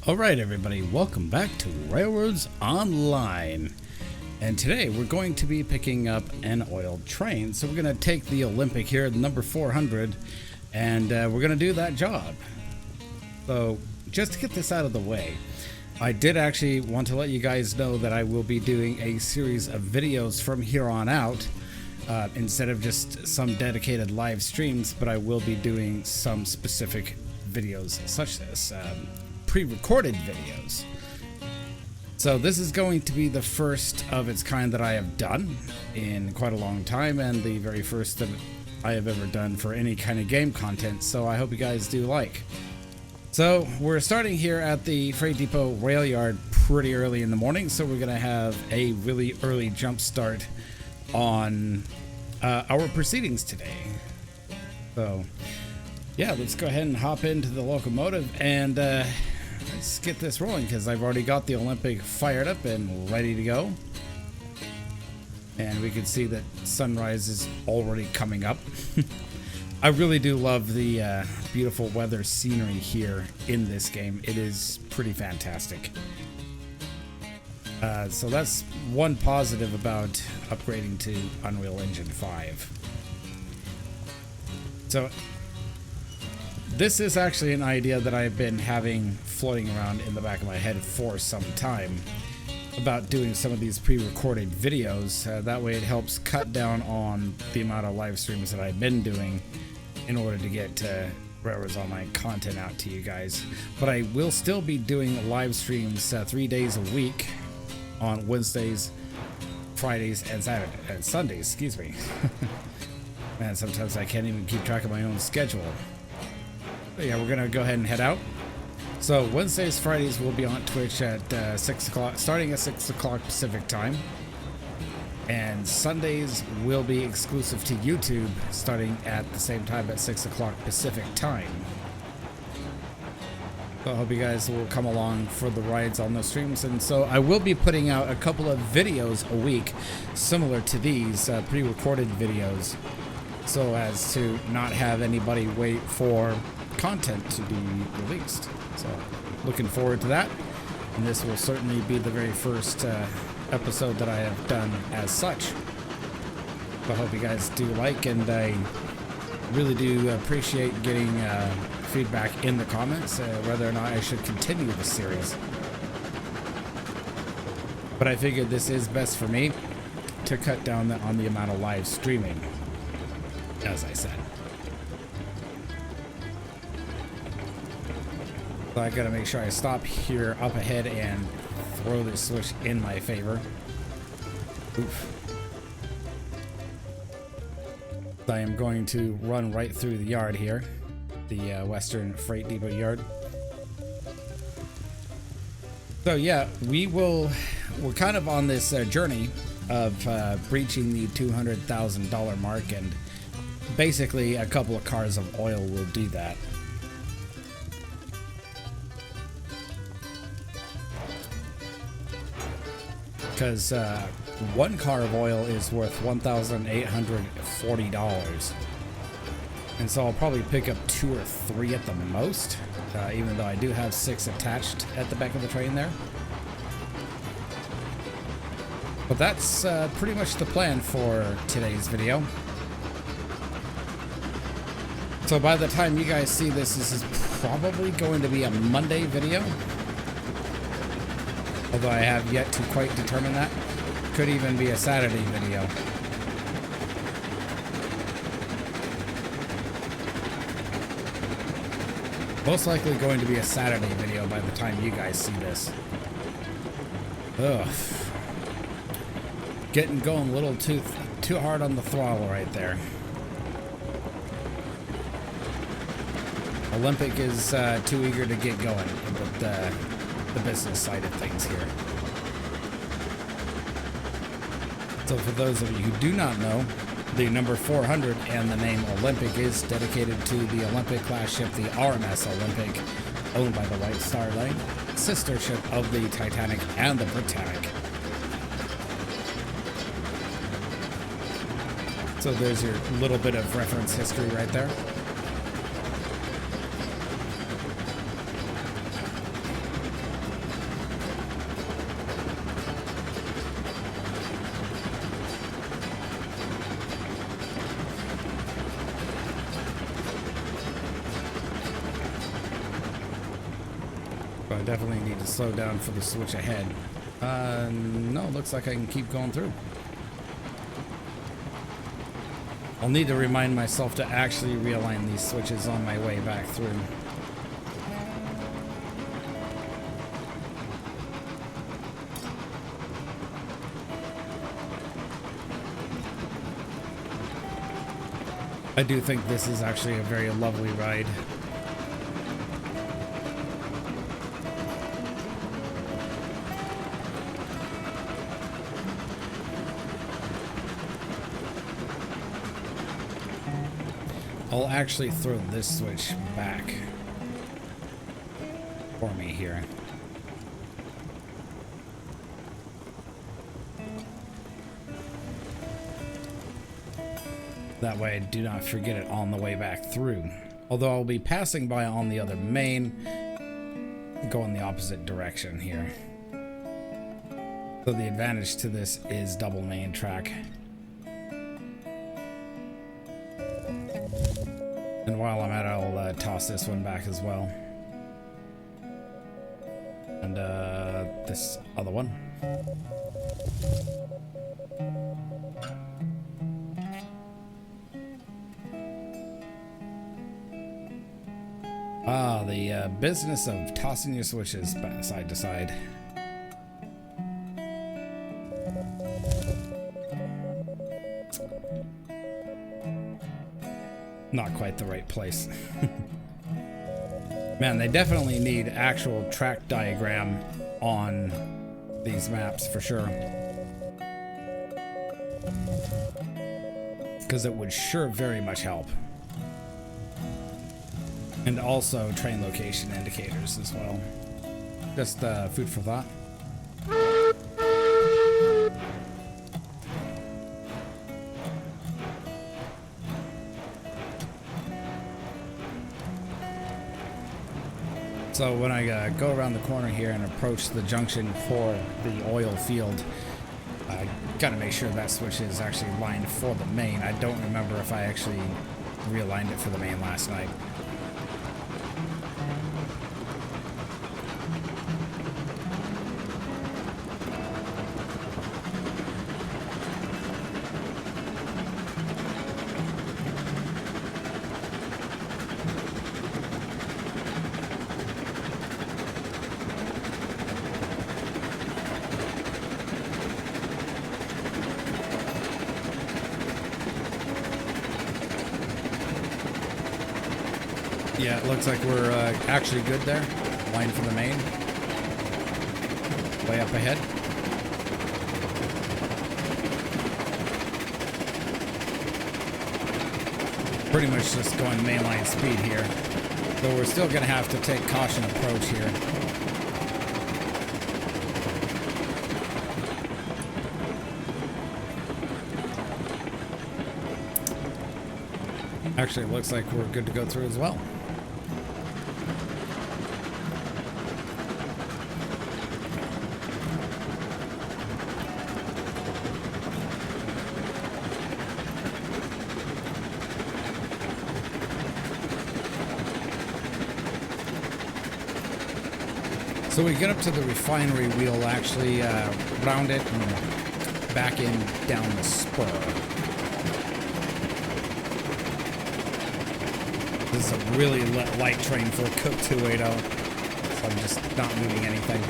Alright everybody, welcome back to Railroads Online. And today we're going to be picking up an oil train. So we're going to take the Olympic here, number 400, and we're going to do that job. So just to get this out of the way, I did actually want to let you guys know that I will be doing a series of videos from here on out. Instead of just some dedicated live streams, but I will be doing some specific videos such as pre-recorded videos. So this is going to be the first of its kind that I have done in quite a long time, and the very first that I have ever done for any kind of game content, so I hope you guys do like. So we're starting here at the Freight Depot rail yard pretty early in the morning, so we're gonna have a really early jump start on our proceedings today. So yeah, let's go ahead and hop into the locomotive and let's get this rolling, because I've already got the Olympic fired up and ready to go. And we can see that sunrise is already coming up. I really do love the beautiful weather scenery here in this game. It is pretty fantastic. So that's one positive about upgrading to Unreal Engine 5. So this is actually an idea that I've been having floating around in the back of my head for some time, about doing some of these pre-recorded videos. That way it helps cut down on the amount of live streams that I've been doing in order to get Railroads Online content out to you guys. But I will still be doing live streams 3 days a week on Wednesdays, Fridays, and Sundays, excuse me. Man, sometimes I can't even keep track of my own schedule. But yeah, we're gonna go ahead and head out. So Wednesdays, Fridays will be on Twitch at 6 o'clock, starting at 6 o'clock Pacific time. And Sundays will be exclusive to YouTube, starting at the same time at 6 o'clock Pacific time. So I hope you guys will come along for the rides on those streams. And so I will be putting out a couple of videos a week similar to these pre-recorded videos, so as to not have anybody wait for content to be released. So looking forward to that, and this will certainly be the very first episode that I have done as such. So I hope you guys do like, and I really do appreciate getting feedback in the comments whether or not I should continue the series. But I figured this is best for me to cut down on the amount of live streaming, as I said. So I gotta make sure I stop here up ahead and throw this switch in my favor. Oof. I am going to run right through the yard here, the Western Freight Depot yard. So yeah, we're kind of on this journey of breaching the $200,000 mark, and basically a couple of cars of oil will do that. Because one car of oil is worth $1,840, and so I'll probably pick up 2 or 3 at the most, even though I do have 6 attached at the back of the train there. But that's pretty much the plan for today's video. So by the time you guys see this, this is probably going to be a Monday video, although I have yet to quite determine that. Could even be a Saturday video. Most likely going to be a Saturday video by the time you guys see this. Ugh. Going a little too hard on the throttle right there. Olympic is too eager to get going with the business side of things here. So for those of you who do not know, the number 400 and the name Olympic is dedicated to the Olympic class ship, the RMS Olympic, owned by the White Star Line, sister ship of the Titanic and the Britannic. So there's your little bit of reference history right there. So I definitely need to slow down for the switch ahead. No, looks like I can keep going through. I'll need to remind myself to actually realign these switches on my way back through. I do think this is actually a very lovely ride. I'll actually throw this switch back for me here. That way I do not forget it on the way back through. Although I'll be passing by on the other main, going the opposite direction here. So the advantage to this is double main track. And while I'm at it, I'll toss this one back as well. And this other one. Ah, the business of tossing your switches side to side. Not quite the right place. Man, they definitely need actual track diagram on these maps for sure. Because it would sure very much help. And also train location indicators as well. Just food for thought. So when I go around the corner here and approach the junction for the oil field, I gotta make sure that switch is actually lined for the main. I don't remember if I actually realigned it for the main last night. Yeah, it looks like we're actually good there. Line for the main. Way up ahead. Pretty much just going mainline speed here. Though we're still going to have to take caution approach here. Actually, it looks like we're good to go through as well. So we get up to the refinery, we'll actually round it and back in down the spur. This is a really light train for a Cook 280, so I'm just not moving anything.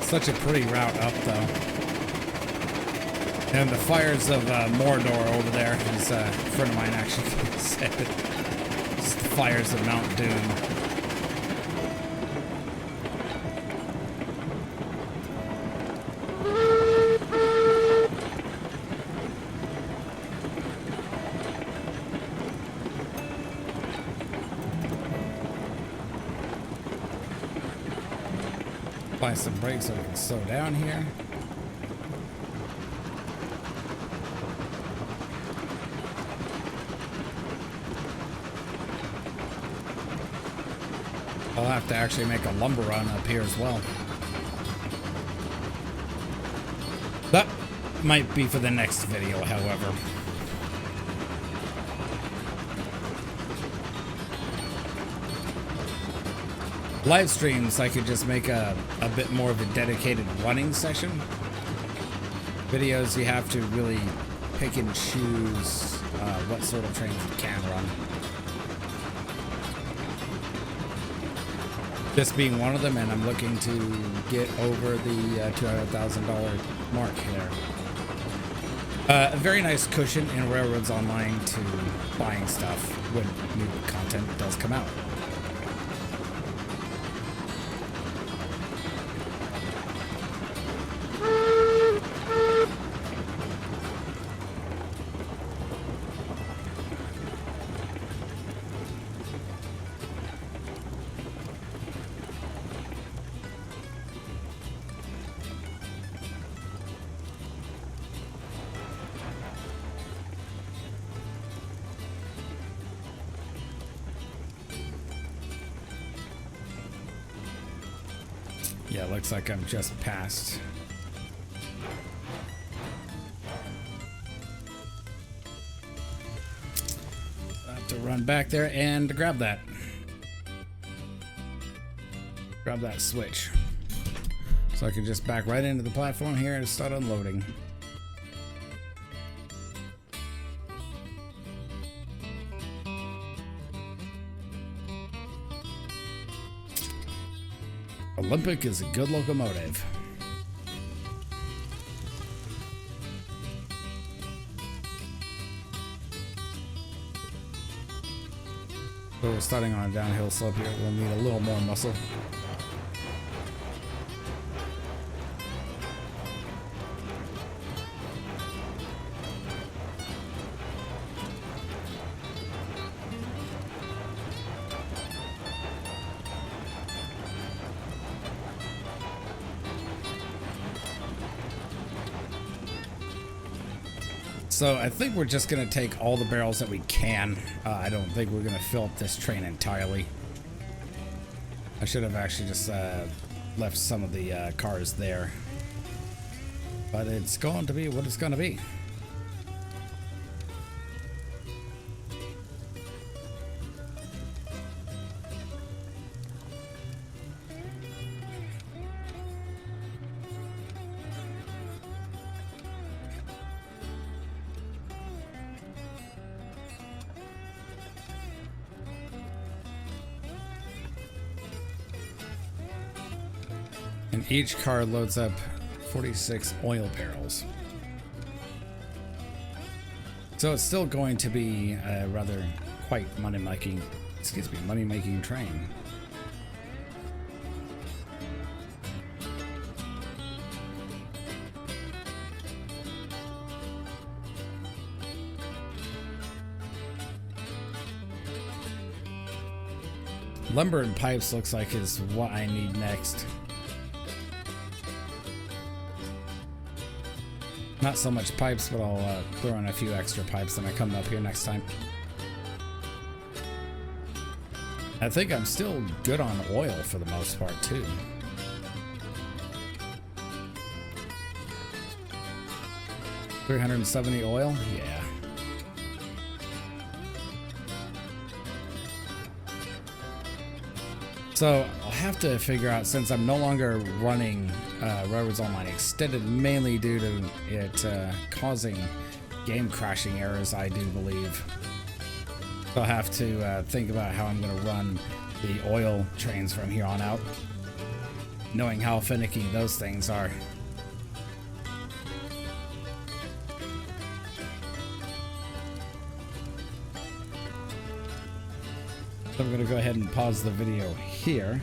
Such a pretty route up, though. And the fires of Mordor over there, as a friend of mine actually said. It's the fires of Mount Doom. Apply some brakes so we can slow down here. I'll have to actually make a lumber run up here as well. That might be for the next video, however. Live streams, I could just make a bit more of a dedicated running session. Videos, you have to really pick and choose what sort of trains you can run. This being one of them, and I'm looking to get over the $200,000 mark here. A very nice cushion in Railroads Online to buying stuff when new content does come out. Yeah, looks like I'm just past. I have to run back there and grab that. Grab that switch. So I can just back right into the platform here and start unloading. Olympic is a good locomotive. So we're starting on a downhill slope here. We'll need a little more muscle. So I think we're just going to take all the barrels that we can. I don't think we're going to fill up this train entirely. I should have actually just left some of the cars there. But it's going to be what it's going to be. And each car loads up 46 oil barrels. So it's still going to be a rather quite money-making train. Lumber and pipes looks like is what I need next. Not so much pipes, but I'll throw in a few extra pipes when I come up here next time. I think I'm still good on oil for the most part, too. $370 oil? Yeah. So I'll have to figure out, since I'm no longer running Railroads Online Extended, mainly due to it causing game crashing errors, I do believe. So I'll have to think about how I'm going to run the oil trains from here on out, knowing how finicky those things are. So I'm going to go ahead and pause the video here.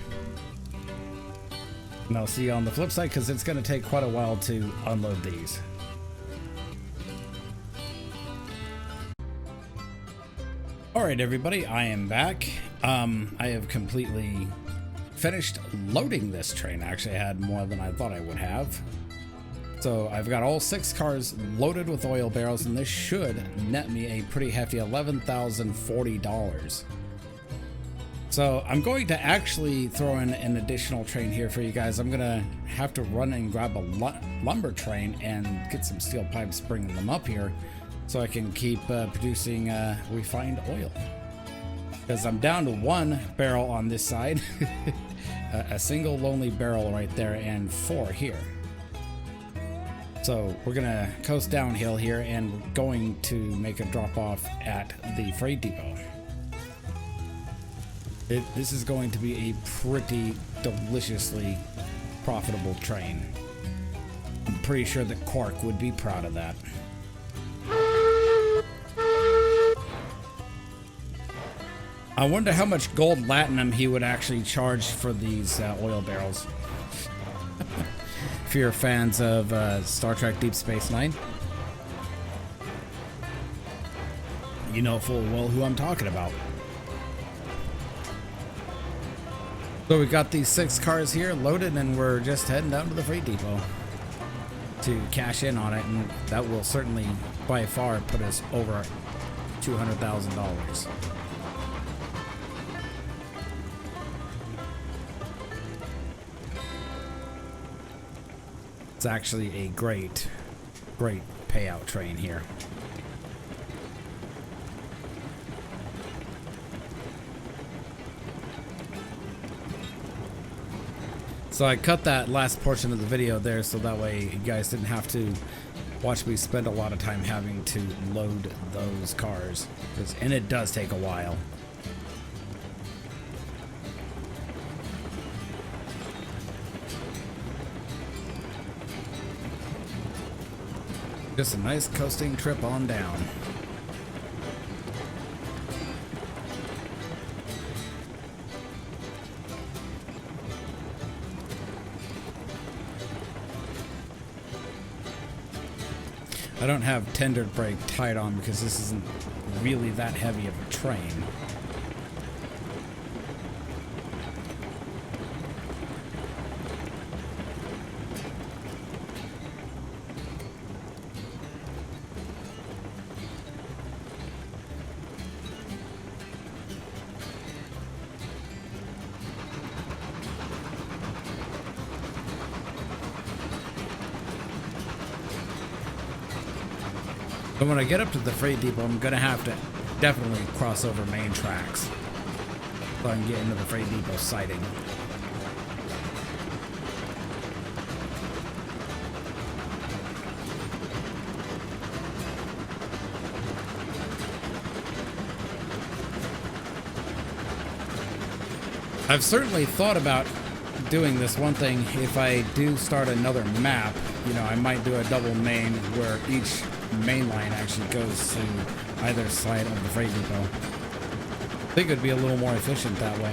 And I'll see you on the flip side, because it's going to take quite a while to unload these. Alright everybody, I am back. I have completely finished loading this train. Actually, I had more than I thought I would have. So I've got all 6 cars loaded with oil barrels, and this should net me a pretty hefty $11,040. So I'm going to actually throw in an additional train here for you guys. I'm gonna have to run and grab a lumber train and get some steel pipes, bringing them up here so I can keep producing refined oil. Because I'm down to 1 barrel on this side, a single lonely barrel right there, and 4 here. So we're gonna coast downhill here and we're going to make a drop off at the freight depot. This is going to be a pretty deliciously profitable train. I'm pretty sure that Quark would be proud of that. I wonder how much gold latinum he would actually charge for these oil barrels. If you're fans of Star Trek Deep Space Nine, you know full well who I'm talking about. So we got these 6 cars here loaded, and we're just heading down to the freight depot to cash in on it, and that will certainly by far put us over $200,000. It's actually a great payout train here. So I cut that last portion of the video there so that way you guys didn't have to watch me spend a lot of time having to load those cars, and it does take a while. Just a nice coasting trip on down. I don't have tender brake tied on because this isn't really that heavy of a train. But when I get up to the freight depot, I'm gonna have to definitely cross over main tracks so I can get into the freight depot siding. I've certainly thought about doing this one thing. If I do start another map, you know, I might do a double main where each main line actually goes to either side of the freight depot. I think it would be a little more efficient that way.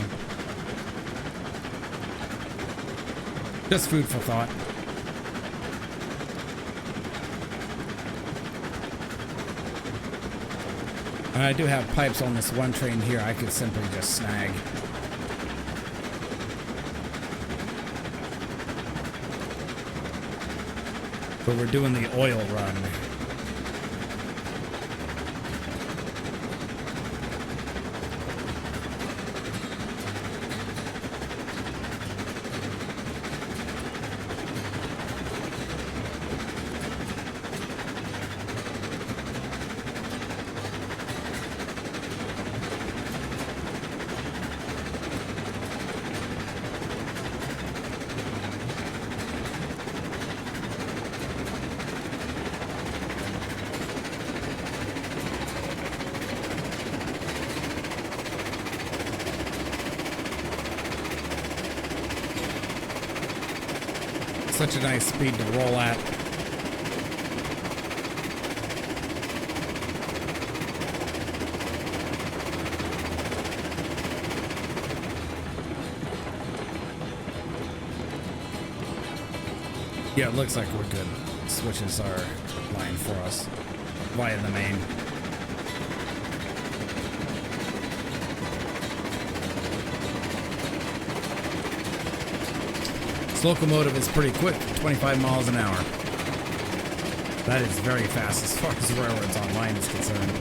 Just food for thought. And I do have pipes on this one train here I could simply just snag. But we're doing the oil run. Such a nice speed to roll at. Yeah, it looks like we're good. Switches our line for us via the main. This locomotive is pretty quick, 25 miles an hour. That is very fast as far as Railroads Online is concerned.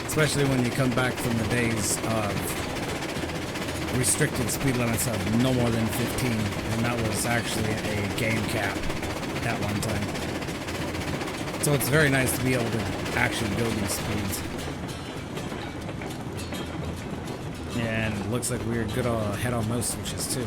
Especially when you come back from the days of restricted speed limits of no more than 15, and that was actually a game cap at one time. So it's very nice to be able to actually go these speeds. And it looks like we're good ahead on those switches too.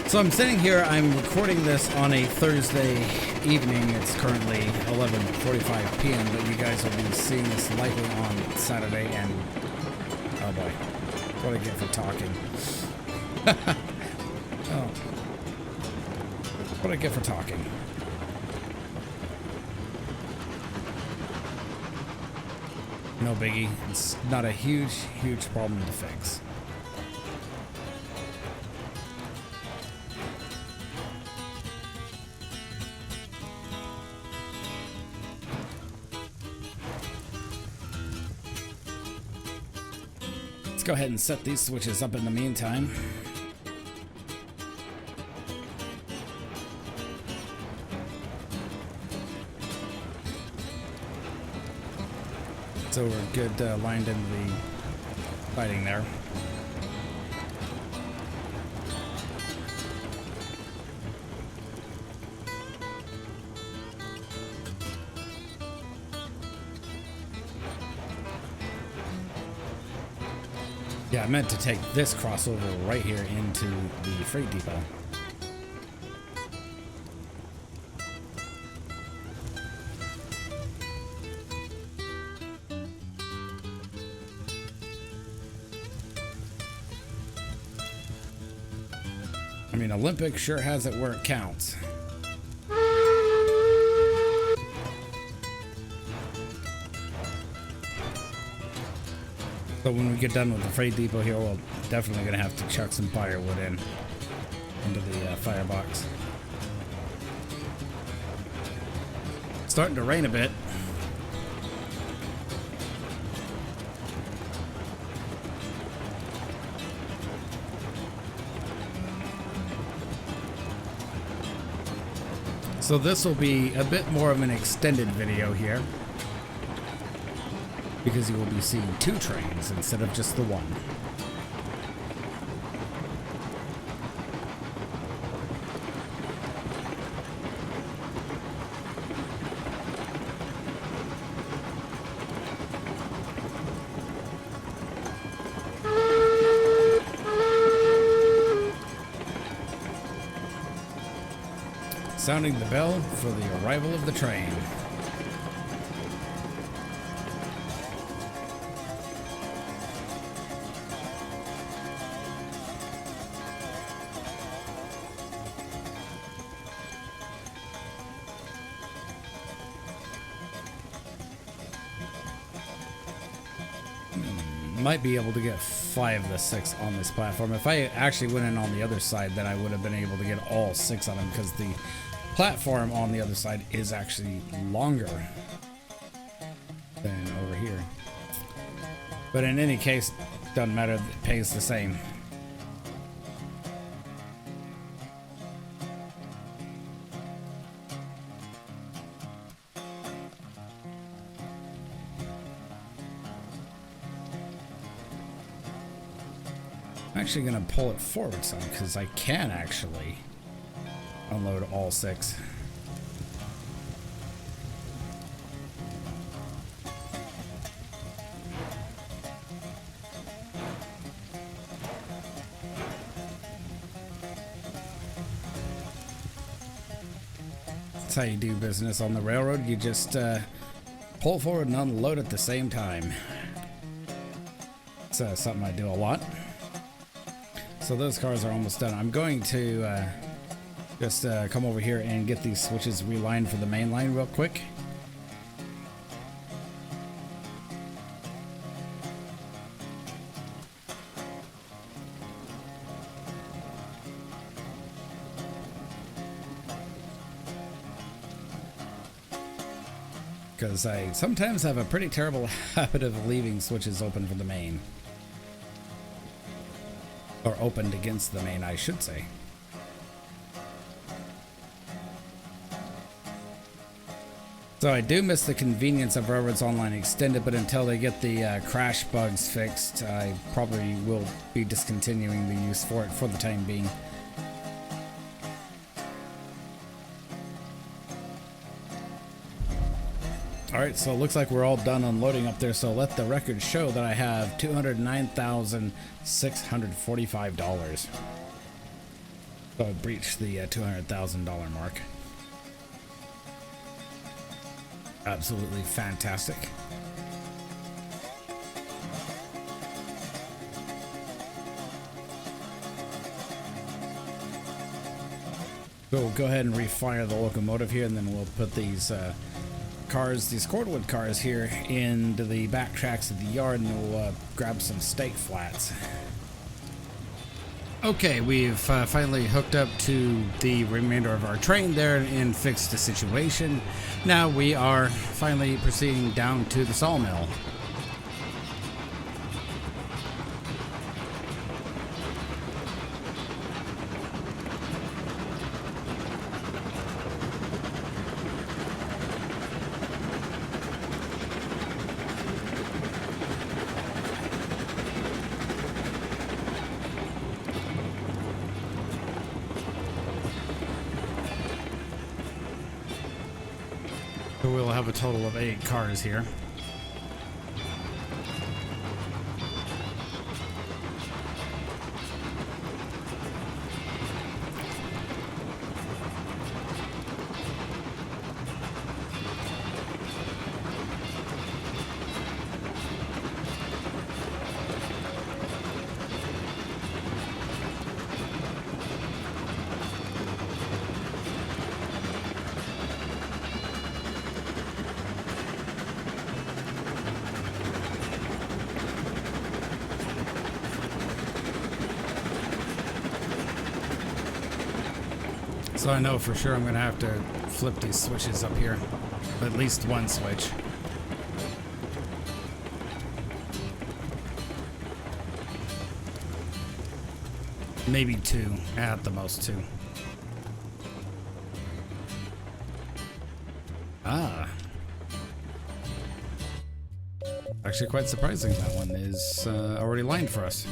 So I'm sitting here, I'm recording this on a Thursday evening. It's currently 11:45 p.m., but you guys will be seeing this likely on Saturday, and oh boy, what do I get for talking? Oh, what do I get for talking? No biggie, it's not a huge problem to fix. Let's go ahead and set these switches up in the meantime. So we're good lined into the fighting there. Yeah, I meant to take this crossover right here into the freight depot. I mean, Olympic sure has it where it counts. So when we get done with the freight depot here, we're definitely going to have to chuck some firewood into the firebox. It's starting to rain a bit. So this will be a bit more of an extended video here, because you will be seeing two trains instead of just the one. Sounding the bell for the arrival of the train. Might be able to get 5 of the 6 on this platform. If I actually went in on the other side, then I would have been able to get all 6 on them, because the platform on the other side is actually longer than over here. But in any case, doesn't matter, it pays the same. I'm actually going to pull it forward some, because I can actually unload all 6. That's how you do business on the railroad. You just pull forward and unload at the same time. It's something I do a lot. So those cars are almost done. I'm going to just come over here and get these switches relined for the main line real quick. because I sometimes have a pretty terrible habit of leaving switches open for the main. Or opened against the main, I should say. So I do miss the convenience of Railroads Online Extended, but until they get the crash bugs fixed, I probably will be discontinuing the use for it for the time being. Alright, so it looks like we're all done unloading up there, so let the record show that I have $209,645. So I breached the $200,000 mark. Absolutely fantastic. So we'll go ahead and refire the locomotive here, and then we'll put these cars, these cordwood cars here, into the back tracks of the yard, and we'll grab some stake flats. Okay, we've finally hooked up to the remainder of our train there and fixed the situation. Now we are finally proceeding down to the sawmill. So we'll have a total of 8 cars here. So I know for sure I'm going to have to flip these switches up here. At least one switch. Maybe 2. At the most 2. Ah. Actually quite surprising that one is already lined for us.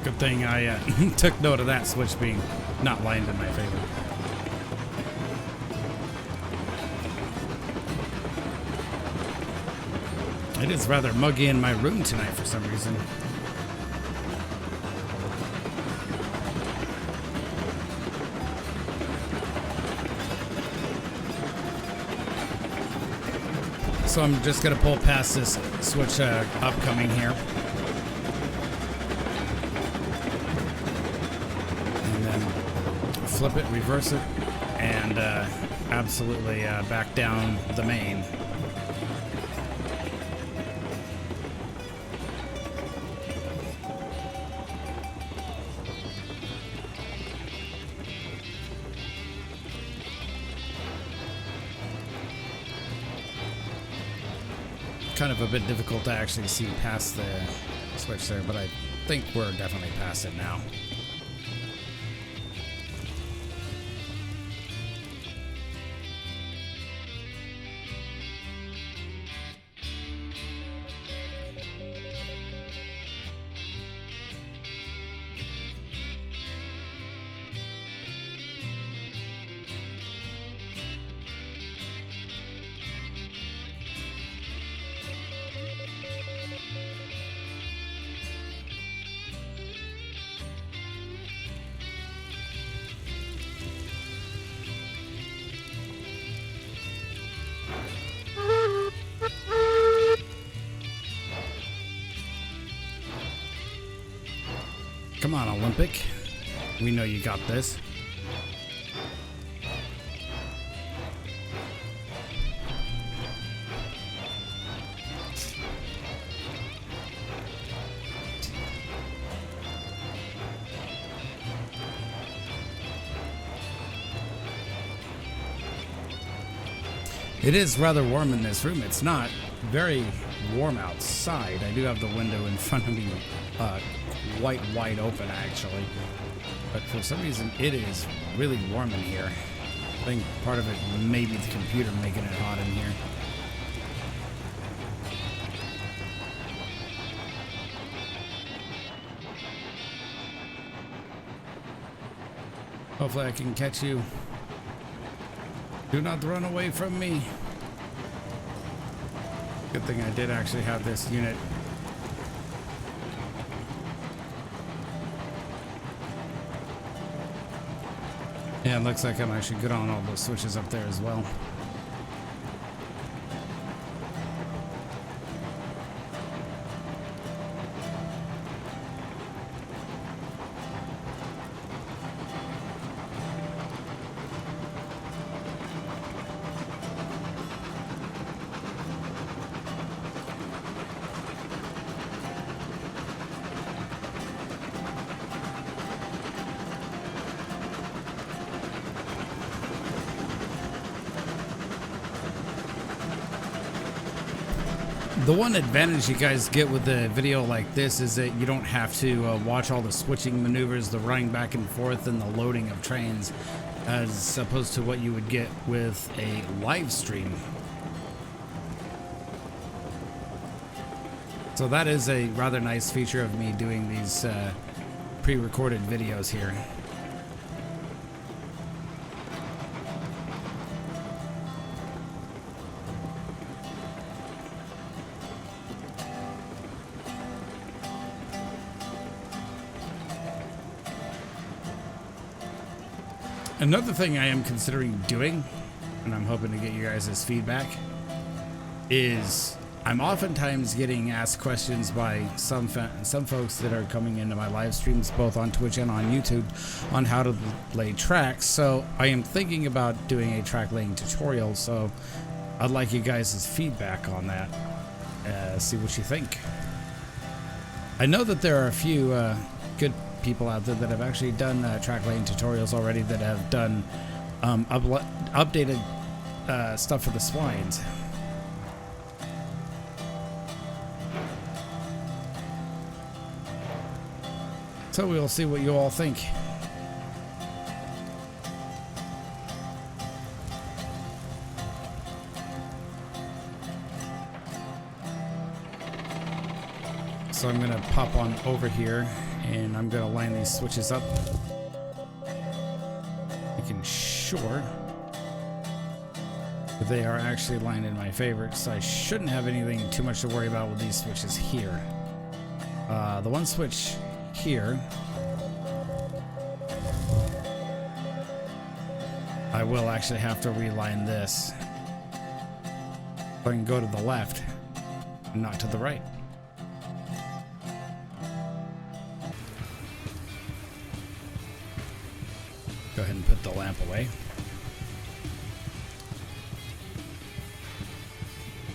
Good thing I took note of that switch being not lined in my favor. It is rather muggy in my room tonight for some reason. So I'm just gonna pull past this switch upcoming here. Flip it, reverse it, and absolutely back down the main. Kind of a bit difficult to actually see past the switch there, but I think we're definitely past it now. Come on, Olympic. We know you got this. It is rather warm in this room. It's not very warm outside. I do have the window in front of me quite wide open, actually. But for some reason, it is really warm in here. I think part of it may be the computer making it hot in here. Hopefully I can catch you. Do not run away from me. Good thing I did actually have this unit. Yeah, it looks like I'm actually good on all those switches up there as well. The one advantage you guys get with a video like this is that you don't have to watch all the switching maneuvers, the running back and forth, and the loading of trains, as opposed to what you would get with a live stream. So that is a rather nice feature of me doing these pre-recorded videos here. Another thing I am considering doing, and I'm hoping to get you guys' feedback, is I'm oftentimes getting asked questions by some folks that are coming into my live streams, both on Twitch and on YouTube, on how to lay tracks. So I am thinking about doing a track laying tutorial. So I'd like you guys' feedback on that. See what you think. I know that there are a few good people out there that have actually done track laying tutorials already, that have done updated stuff for the swines. So we'll see what you all think. So I'm gonna pop on over here and I'm gonna line these switches up, making sure that they are actually lined in my favor. So I shouldn't have anything too much to worry about with these switches here. The one switch here, I will actually have to reline this so I can go to the left and not to the right. Go ahead and put the lamp away.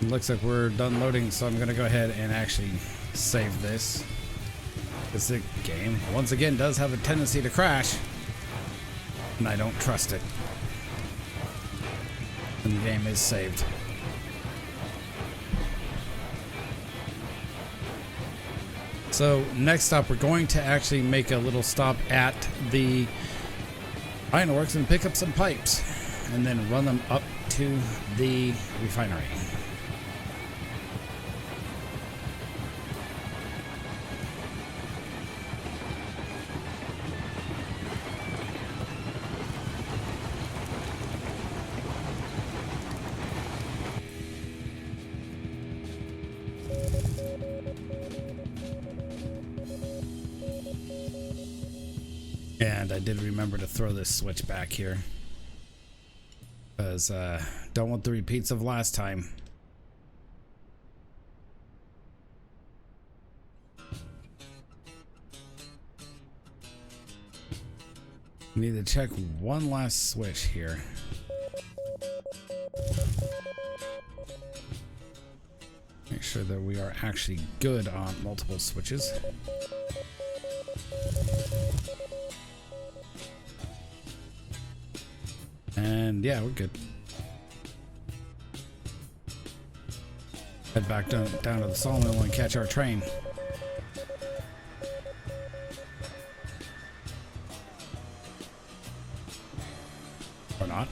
It looks like we're done loading, so I'm going to go ahead and actually save this. This game, once again, does have a tendency to crash, and I don't trust it. And the game is saved. So next up, we're going to actually make a little stop at the ironworks and pick up some pipes, and then run them up to the refinery. And I did remember to throw this switch back here, because don't want the repeats of last time. Need to check one last switch here. Make sure that we are actually good on multiple switches. And yeah, we're good. Head back down to the sawmill and catch our train. Or not.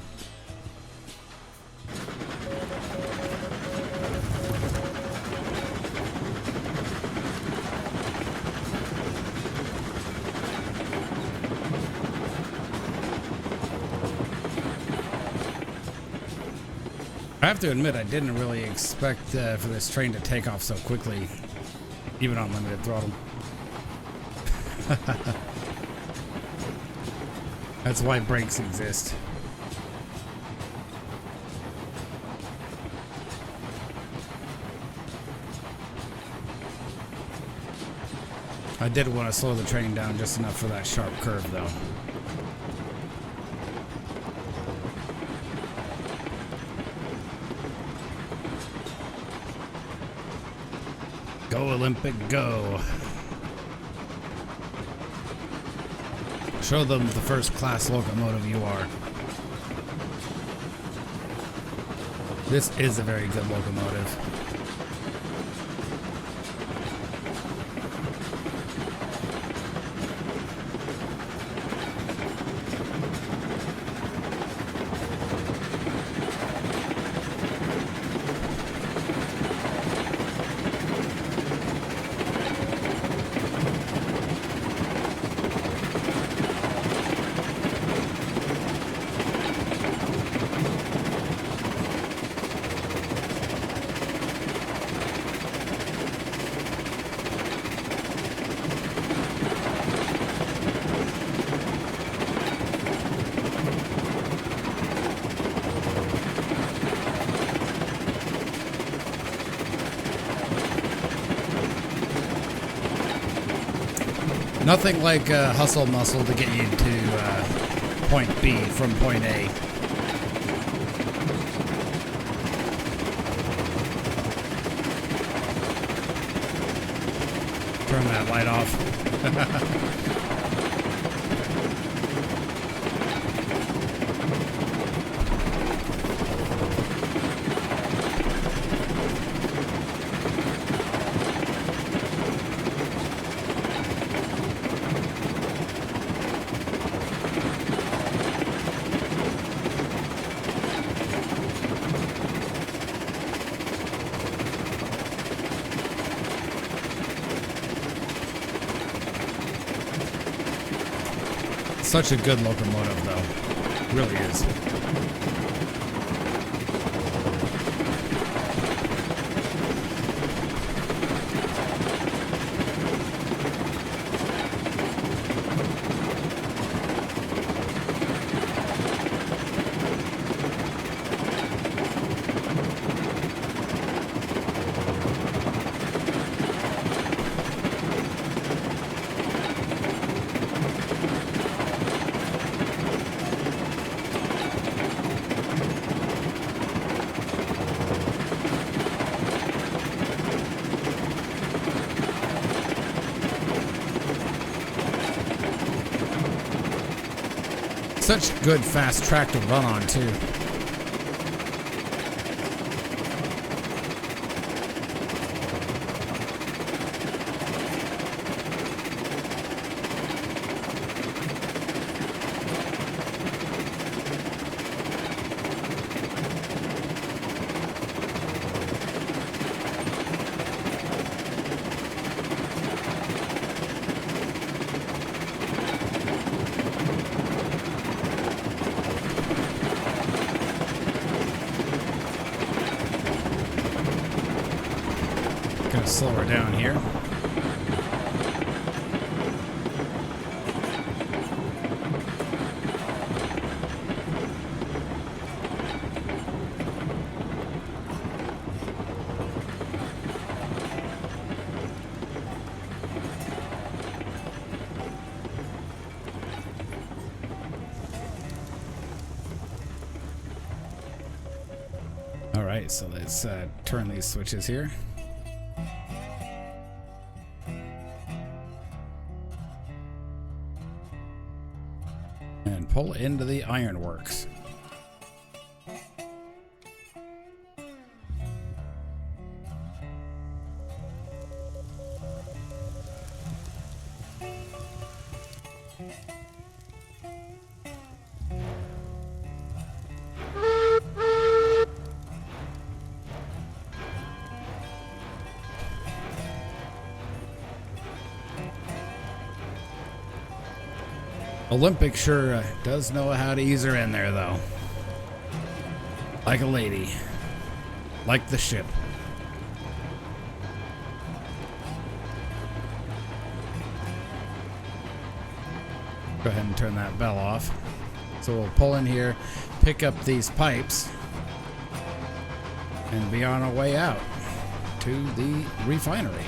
I have to admit, I didn't really expect for this train to take off so quickly, even on limited throttle. That's why brakes exist. I did want to slow the train down just enough for that sharp curve, though. Go, Olympic, go. Show them the first-class locomotive you are. This is a very good locomotive. Nothing like hustle muscle to get you to point B from point A. Turn that light off. Such a good locomotive, though. It really is. Such good fast track to run on, too. Gonna slow her down here. All right, so let's turn these switches here. And pull into the ironworks. Olympic sure does know how to ease her in there, though. Like a lady. Like the ship. Go ahead and turn that bell off. So we'll pull in here, pick up these pipes, and be on our way out to the refinery.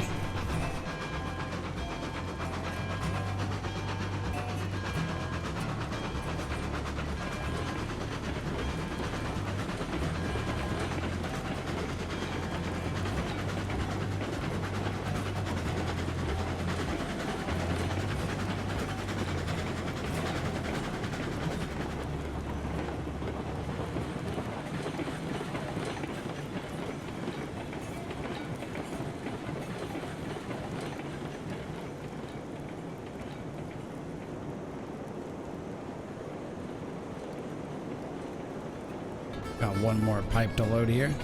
Got one more pipe to load here.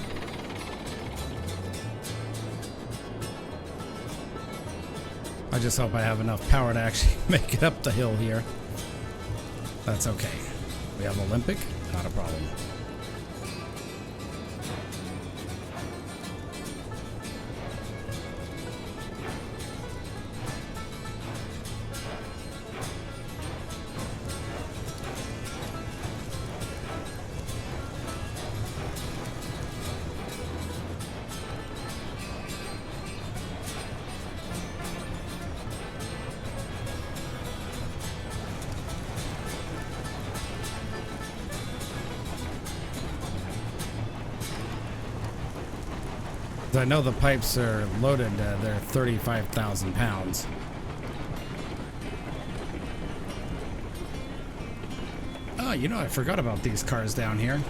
I just hope I have enough power to actually make it up the hill here. That's okay. We have Olympic, not a problem. I know the pipes are loaded, they're 35,000 pounds. Oh, you know, I forgot about these cars down here.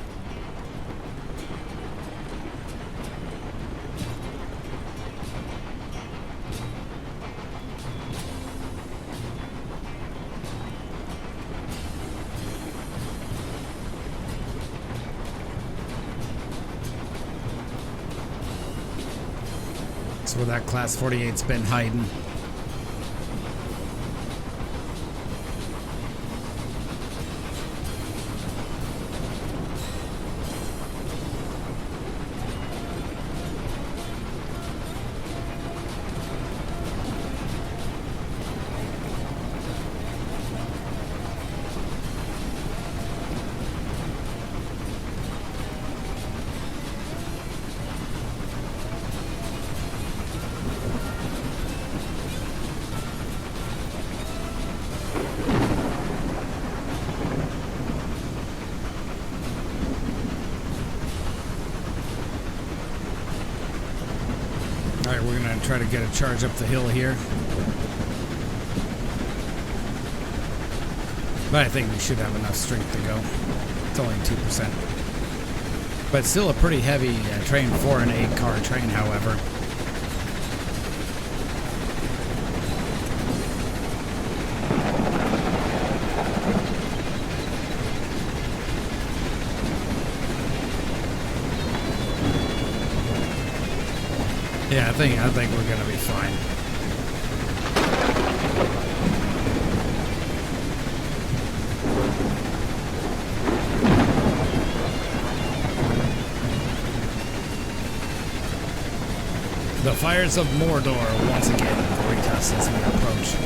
Where that class 48's been hiding. Alright, we're gonna try to get a charge up the hill here. But I think we should have enough strength to go. It's only 2%. But still a pretty heavy train for an 8-car train, however. Yeah, I think we're gonna be fine. The fires of Mordor once again greet us as we approach.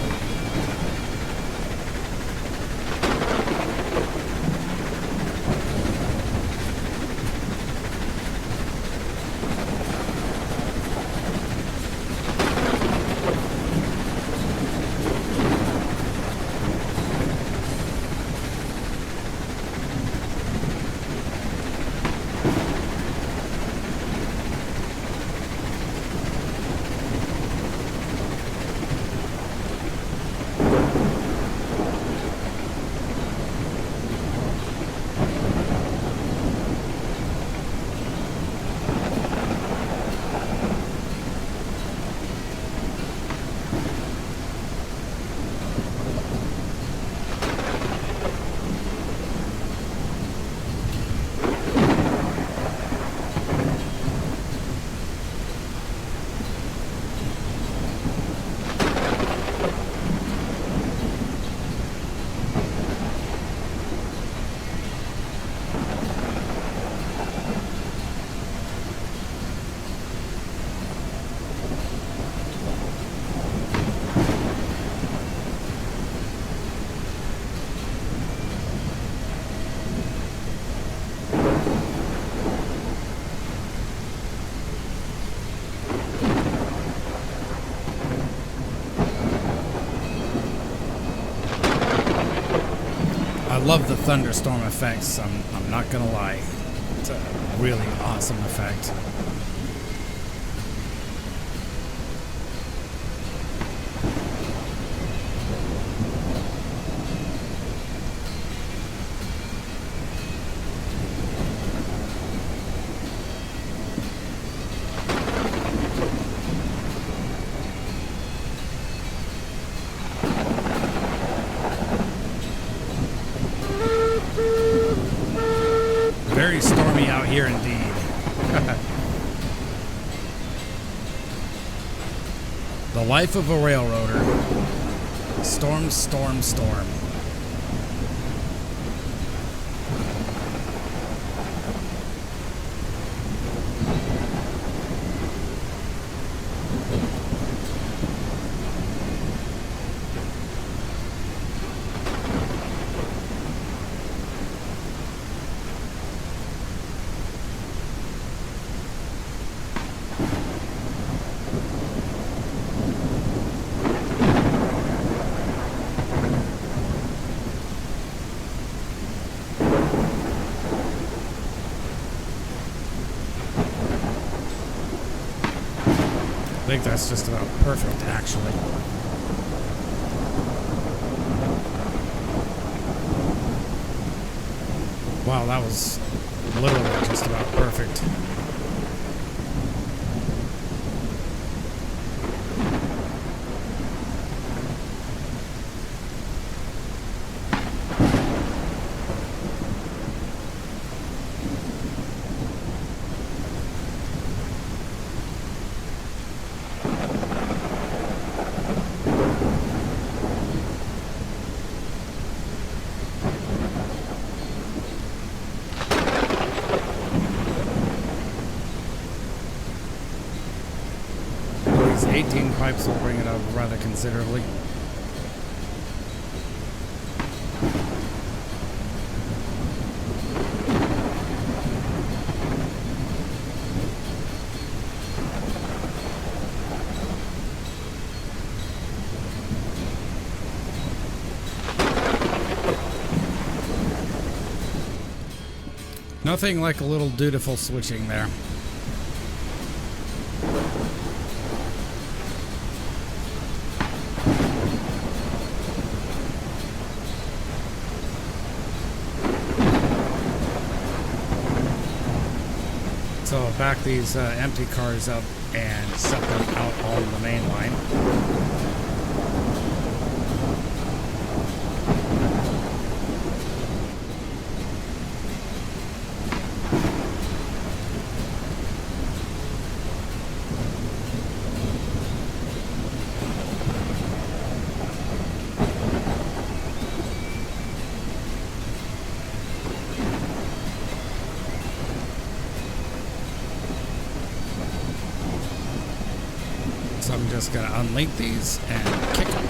love the thunderstorm effects. I'm not gonna lie. It's a really awesome effect. Very stormy out here indeed. The life of a railroader. Storm, storm, storm. I think that's just about perfect, actually. Wow, that was literally just about perfect. These 18 pipes will bring it up rather considerably. Nothing like a little dutiful switching there. So I'll back these empty cars up and set them out on the main line. So I'm just going to unlink these and kick them.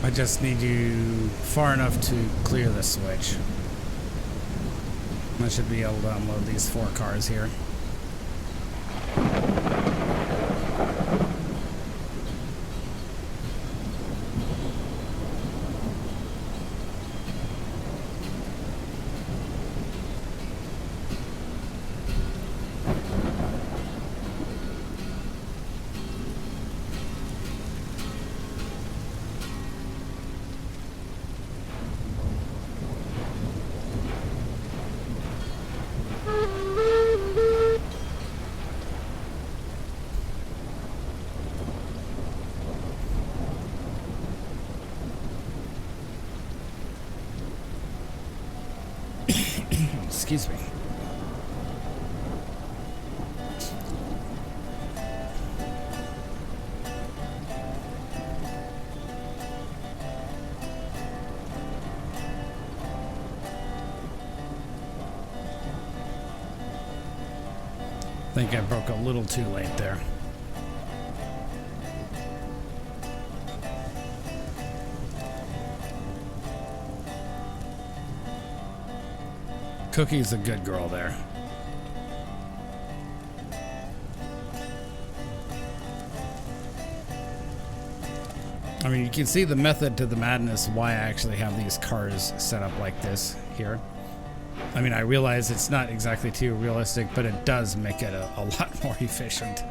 I just need you far enough to clear the switch. I should be able to unload these 4 cars here. Excuse me. think I broke a little too late there. Cookie's a good girl there. I mean, you can see the method to the madness why I actually have these cars set up like this here. I mean, I realize it's not exactly too realistic, but it does make it a lot more efficient.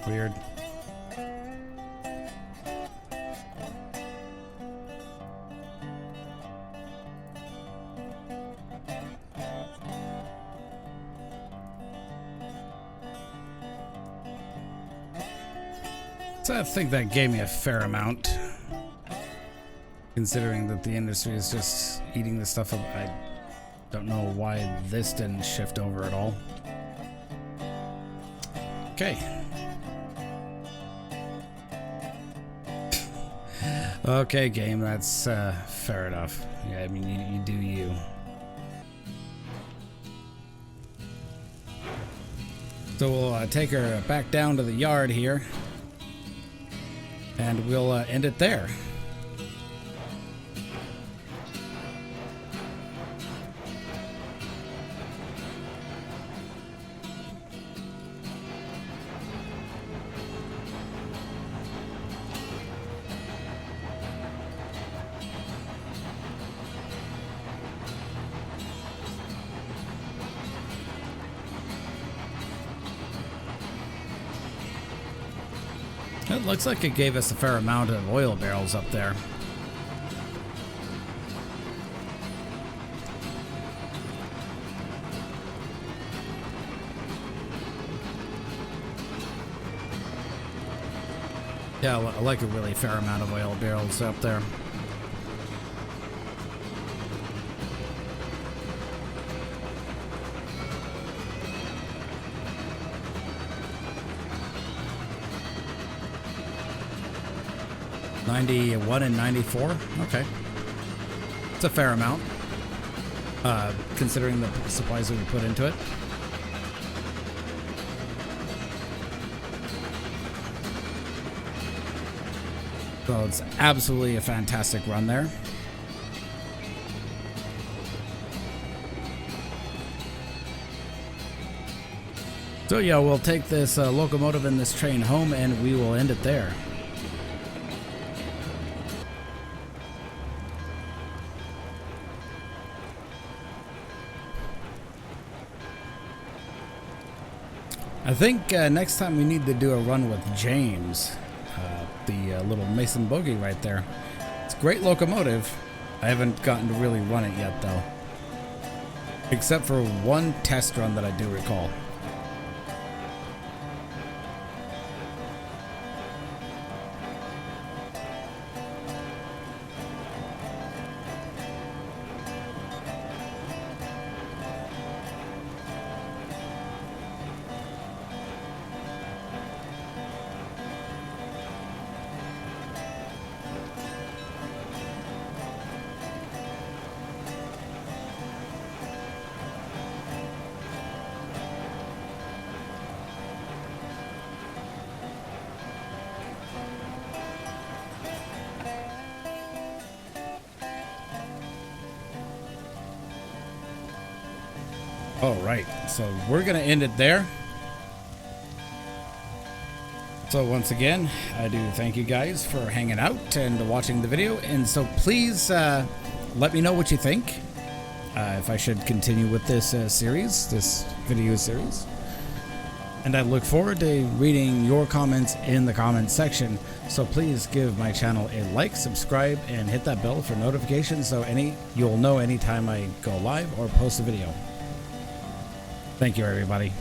Weird. So I think that gave me a fair amount, considering that the industry is just eating this stuff up. I don't know why this didn't shift over at all. Okay. Okay, game, that's fair enough. Yeah, I mean, you do you. So we'll take her back down to the yard here, and we'll end it there. It looks like it gave us a fair amount of oil barrels up there. Yeah, I like a really fair amount of oil barrels up there. $91 and $94. Okay, it's a fair amount, considering the supplies that we put into it. So it's absolutely a fantastic run there. So yeah, we'll take this locomotive and this train home, and we will end it there. I think next time we need to do a run with James, the little Mason Bogey right there. It's a great locomotive. I haven't gotten to really run it yet, though. Except for one test run that I do recall. All right, so we're gonna end it there. So once again, I do thank you guys for hanging out and watching the video, and so please let me know what you think, if I should continue with this series, this video series. And I look forward to reading your comments in the comments section. So please give my channel a like, subscribe, and hit that bell for notifications so you'll know anytime I go live or post a video. Thank you, everybody.